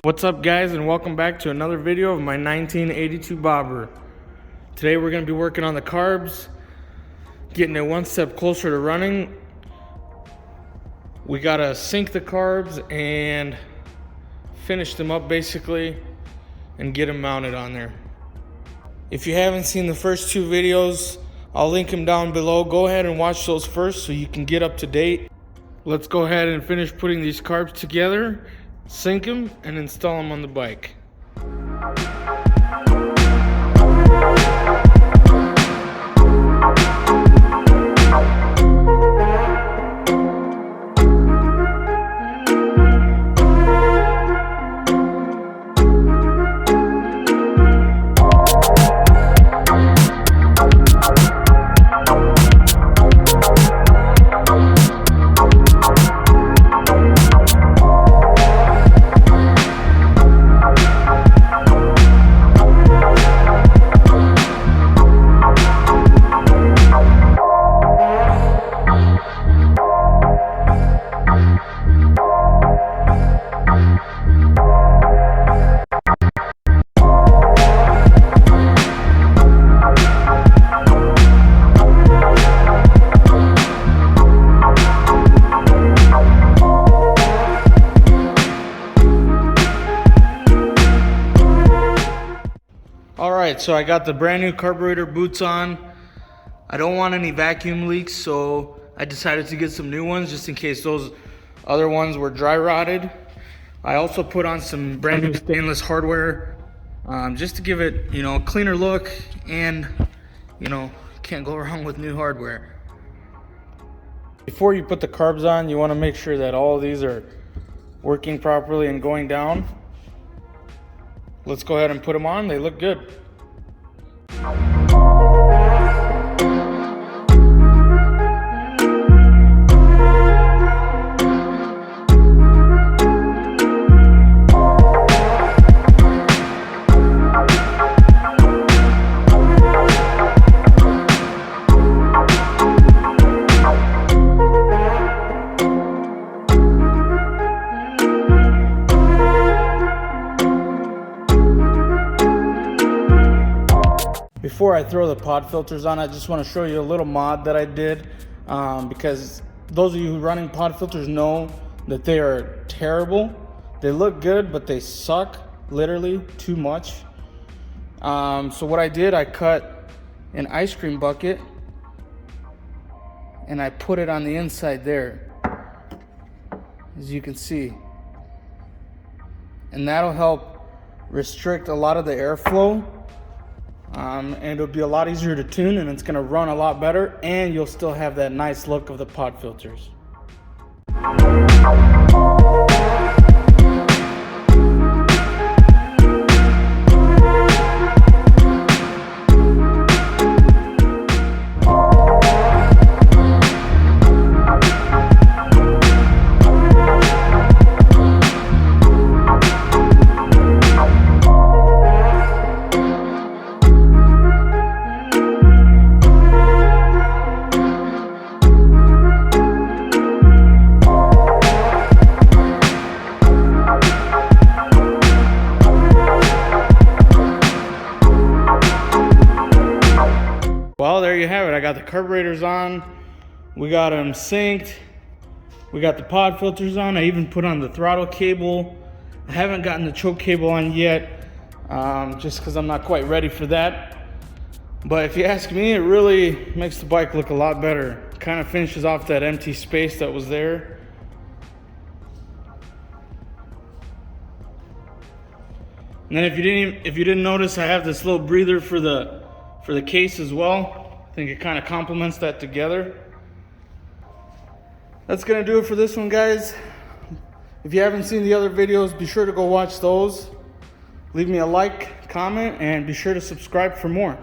What's up guys, and welcome back to another video of my 1982 bobber. Today we're going to be working on the carbs, getting it one step closer to running. We got to sync the carbs and finish them up basically and get them mounted on there. If you haven't seen the first two videos, I'll link them down below. Go ahead and watch those first so you can get up to date. Let's go ahead and finish putting these carbs together, sync them, and install them on the bike. Alright, so I got the brand new carburetor boots on. I don't want any vacuum leaks, so I decided to get some new ones just in case those other ones were dry rotted. I also put on some brand new stainless hardware just to give it, a cleaner look, and can't go wrong with new hardware. Before you put the carbs on, you want to make sure that all of these are working properly and going down. Let's go ahead and put them on. They look good. Before I throw the pod filters on, I just want to show you a little mod that I did because those of you who are running pod filters know that they are terrible. They look good, but they suck literally too much. So what I did, I cut an ice cream bucket and I put it on the inside there, as you can see. And that'll help restrict a lot of the airflow. And it'll be a lot easier to tune, and it's going to run a lot better, and you'll still have that nice look of the pod filters. Well, there you have it. I got the carburetors on. We got them synced. We got the pod filters on. I even put on the throttle cable. I haven't gotten the choke cable on yet, just because I'm not quite ready for that. But if you ask me, it really makes the bike look a lot better. Kind of finishes off that empty space that was there. And then if you didn't notice, I have this little breather for the case as well. I think it kind of complements that together. That's gonna do it for this one, guys. If you haven't seen the other videos, be sure to go watch those. Leave me a like, comment, and be sure to subscribe for more.